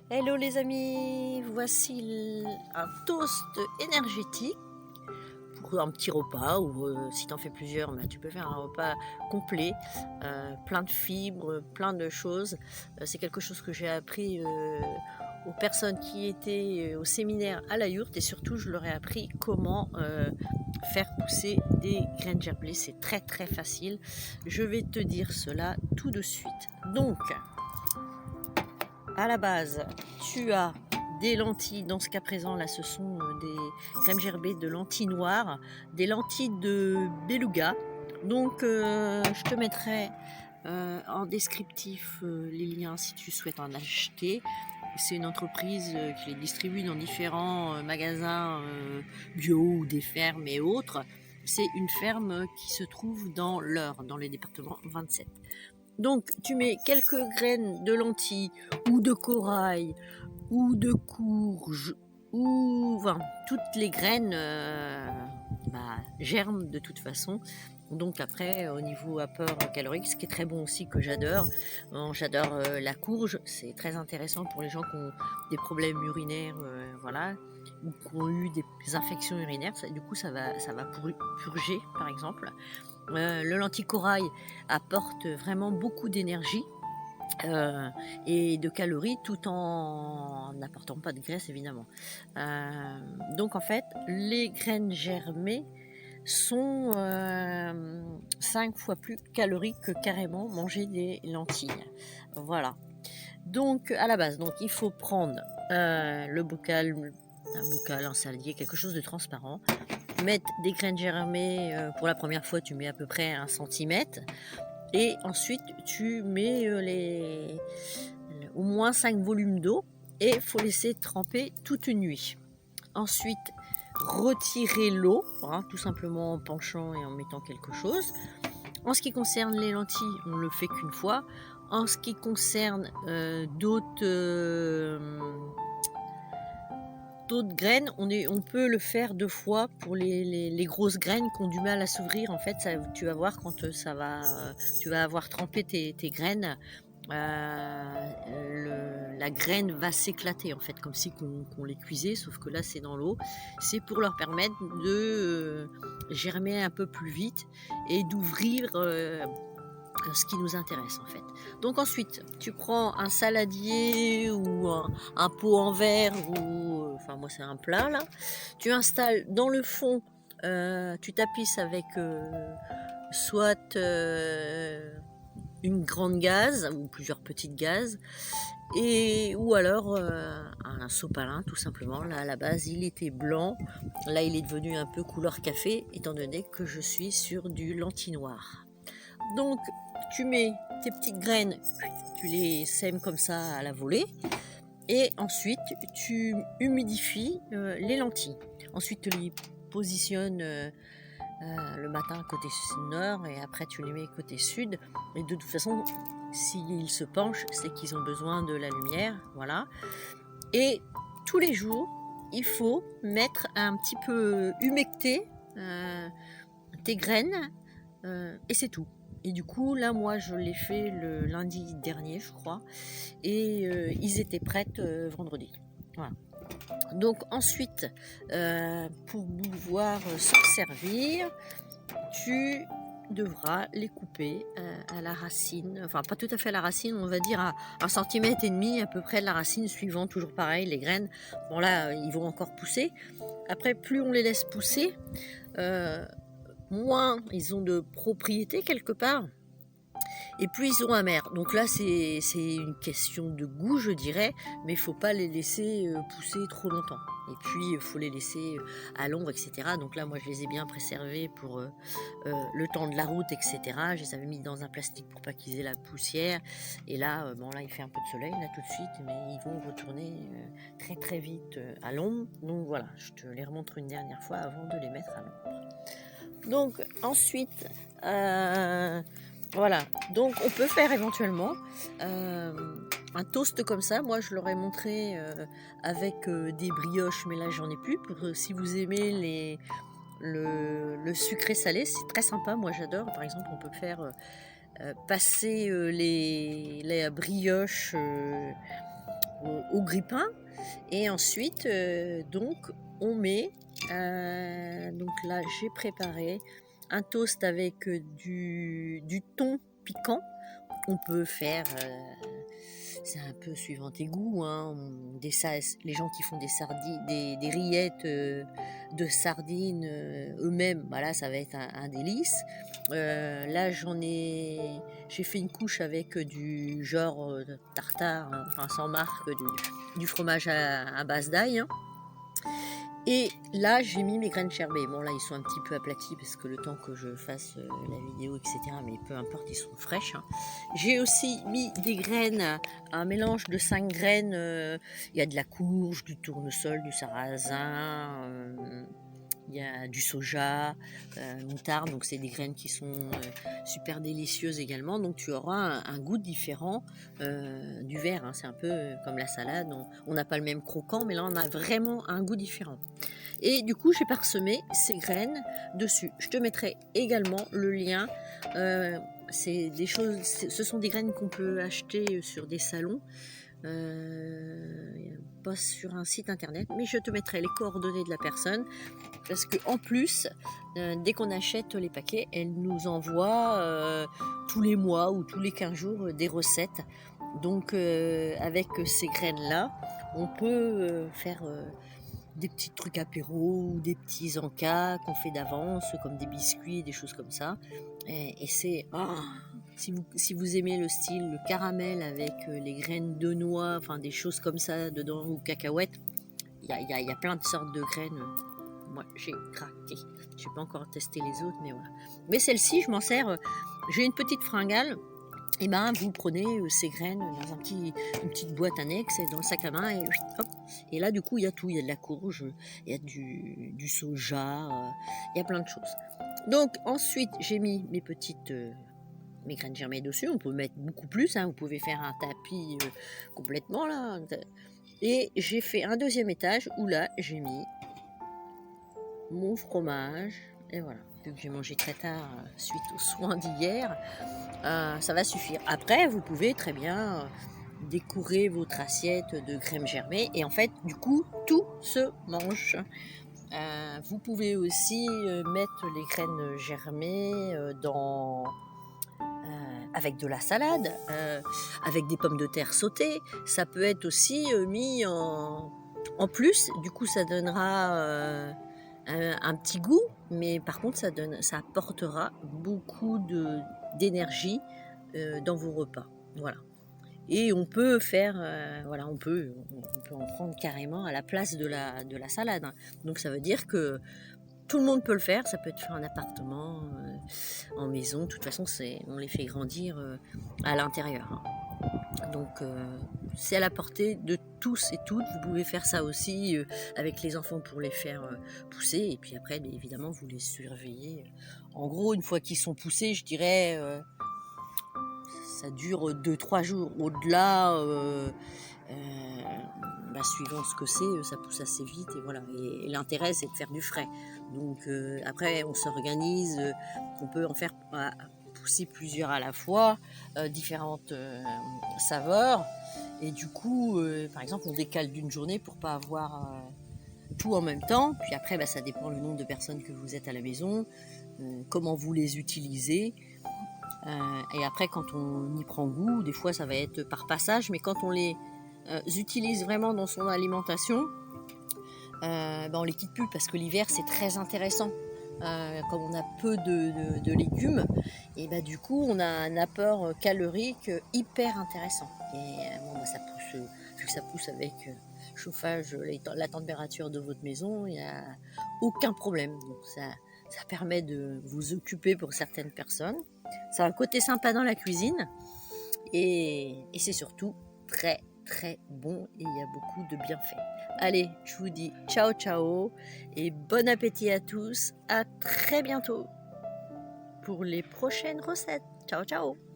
Hello les amis, voici un toast énergétique pour un petit repas ou si tu en fais plusieurs, tu peux faire un repas complet, plein de fibres, plein de choses. C'est quelque chose que j'ai appris aux personnes qui étaient au séminaire à la yourte et surtout je leur ai appris comment faire pousser des graines gerblées. C'est très très facile. Je vais te dire cela tout de suite. Donc, à la base, tu as des lentilles, dans ce cas présent là ce sont des crèmes gerbées de lentilles noires, des lentilles de beluga. Donc je te mettrai en descriptif les liens si tu souhaites en acheter. C'est une entreprise qui les distribue dans différents magasins bio ou des fermes et autres. C'est une ferme qui se trouve dans l'Eure, dans les départements 27. Donc tu mets quelques graines de lentilles ou de corail ou de courge ou enfin, toutes les graines germent de toute façon. Donc après au niveau apport calorique, ce qui est très bon aussi que j'adore, j'adore la courge, c'est très intéressant pour les gens qui ont des problèmes urinaires, voilà, ou qui ont eu des infections urinaires. Du coup ça va purger par exemple. Le lentille corail apporte vraiment beaucoup d'énergie et de calories tout en n'apportant pas de graisse évidemment. Donc en fait, les graines germées sont 5 fois plus caloriques que carrément manger des lentilles. Voilà. Donc à la base, donc, il faut prendre le bocal, un bocal, un saladier, quelque chose de transparent. Mettre des graines germées, pour la première fois tu mets à peu près 1 centimètre et ensuite tu mets au moins 5 volumes d'eau et il faut laisser tremper toute une nuit. Ensuite retirer l'eau, tout simplement en penchant et en mettant quelque chose. En ce qui concerne les lentilles, on le fait qu'une fois. En ce qui concerne d'autres graines, on peut le faire 2 fois pour les grosses graines qui ont du mal à s'ouvrir. En fait, tu vas voir quand tu vas avoir trempé tes graines, la graine va s'éclater en fait, comme si qu'on les cuisait, sauf que là c'est dans l'eau. C'est pour leur permettre de germer un peu plus vite et d'ouvrir ce qui nous intéresse en fait. Donc ensuite, tu prends un saladier ou un pot en verre ou enfin moi c'est un plat là. Tu installes dans le fond, tu tapisses avec soit une grande gaze ou plusieurs petites gazes et ou alors un sopalin tout simplement. Là à la base il était blanc, là il est devenu un peu couleur café étant donné que je suis sur du lentille noir. Donc tu mets tes petites graines, tu les sèmes comme ça à la volée et ensuite tu humidifies les lentilles. Ensuite tu les positionnes le matin côté nord et après tu les mets côté sud. Et de toute façon, s'ils se penchent, c'est qu'ils ont besoin de la lumière, voilà. Et tous les jours, il faut mettre un petit peu humecter tes graines et c'est tout. Et du coup, là, moi, je l'ai fait le lundi dernier, je crois, et ils étaient prêtes vendredi. Voilà. Donc ensuite, pour pouvoir s'en servir, tu devras les couper à la racine, enfin pas tout à fait à la racine, on va dire à 1,5 centimètre à peu près de la racine, suivant toujours pareil les graines. Bon là, ils vont encore pousser. Après, plus on les laisse pousser, moins ils ont de propriétés quelque part. Et plus ils sont amers. Donc là, c'est une question de goût, je dirais, mais il faut pas les laisser pousser trop longtemps. Et puis, il faut les laisser à l'ombre, etc. Donc là, moi, je les ai bien préservés pour le temps de la route, etc. Je les avais mis dans un plastique pour pas qu'ils aient la poussière. Et là, bon, là, il fait un peu de soleil, là, tout de suite, mais ils vont retourner très, très vite à l'ombre. Donc voilà, je te les remontre une dernière fois avant de les mettre à l'ombre. Donc, ensuite... voilà, donc on peut faire éventuellement un toast comme ça. Moi je leur ai montré avec des brioches, mais là j'en ai plus. Pour si vous aimez le sucré salé, c'est très sympa. Moi j'adore. Par exemple, on peut faire passer les brioches au grille-pain. Et ensuite, donc, on met, donc là, j'ai préparé un toast avec du thon piquant. On peut faire, c'est un peu suivant tes goûts, hein, les gens qui font des sardines, des rillettes de sardines eux-mêmes, bah là ça va être un délice. Là j'ai fait une couche avec du genre tartare, hein, enfin sans marque, du fromage à base d'ail, hein. Et là, j'ai mis mes graines gerbées. Bon, là, ils sont un petit peu aplatis parce que le temps que je fasse la vidéo, etc. Mais peu importe, ils sont fraîches, hein. J'ai aussi mis des graines, un mélange de 5 graines. Il y a de la courge, du tournesol, du sarrasin, il y a du soja, moutarde. Donc, c'est des graines qui sont super délicieuses également. Donc, tu auras un goût différent du verre, hein. C'est un peu comme la salade. On n'a pas le même croquant, mais là, on a vraiment un goût différent. Et du coup, j'ai parsemé ces graines dessus. Je te mettrai également le lien. C'est des choses, ce sont des graines qu'on peut acheter sur des salons, pas sur un site internet, mais je te mettrai les coordonnées de la personne parce que en plus, dès qu'on achète les paquets, elle nous envoie tous les mois ou tous les 15 jours des recettes. Donc, avec ces graines-là, on peut faire des petits trucs apéro ou des petits encas qu'on fait d'avance, comme des biscuits, des choses comme ça. Et c'est... si vous aimez le style, le caramel avec les graines de noix, enfin des choses comme ça dedans, ou cacahuètes, il y a plein de sortes de graines. Moi, j'ai craqué. Je n'ai pas encore testé les autres, mais voilà. Mais celle-ci, je m'en sers. J'ai une petite fringale. Et ben, vous prenez ces graines dans une petite boîte annexe dans le sac à main et hop. Et là, du coup, il y a tout. Il y a de la courge, il y a du soja, il y a plein de choses. Donc, ensuite, j'ai mis mes graines germées dessus. On peut mettre beaucoup plus, hein. Vous pouvez faire un tapis complètement là. Et j'ai fait un deuxième étage où là, j'ai mis mon fromage. Et voilà. Vu que j'ai mangé très tard suite aux soins d'hier, ça va suffire. Après, vous pouvez très bien décorer votre assiette de crème germée et en fait, du coup, tout se mange. Vous pouvez aussi mettre les graines germées avec de la salade, avec des pommes de terre sautées. Ça peut être aussi mis en plus. Du coup, ça donnera un petit goût, mais par contre, ça apportera beaucoup d'énergie dans vos repas. Voilà. Et on peut faire, voilà, on peut en prendre carrément à la place de la salade, hein. Donc ça veut dire que tout le monde peut le faire. Ça peut être fait en appartement, en maison. De toute façon, on les fait grandir à l'intérieur, hein. Donc c'est à la portée de tous et toutes. Vous pouvez faire ça aussi avec les enfants pour les faire pousser. Et puis après, bien évidemment, vous les surveillez. En gros, une fois qu'ils sont poussés, je dirais, ça dure 2-3 jours. Au-delà, suivant ce que c'est, ça pousse assez vite. Et voilà. Et l'intérêt, c'est de faire du frais. Donc après, on s'organise. On peut en faire pousser plusieurs à la fois, différentes saveurs. Et du coup, par exemple, on décale d'une journée pour pas avoir tout en même temps. Puis après, ça dépend le nombre de personnes que vous êtes à la maison, comment vous les utilisez. Et après, quand on y prend goût, des fois ça va être par passage, mais quand on les utilise vraiment dans son alimentation, on les quitte plus parce que l'hiver c'est très intéressant. Comme on a peu de légumes, et du coup on a un apport calorique hyper intéressant. Et ça pousse, vu que ça pousse avec chauffage, la température de votre maison, il n'y a aucun problème. Donc ça permet de vous occuper pour certaines personnes. Ça a un côté sympa dans la cuisine et c'est surtout très très bon et il y a beaucoup de bienfaits. Allez, je vous dis ciao ciao et bon appétit à tous. À très bientôt pour les prochaines recettes. Ciao ciao.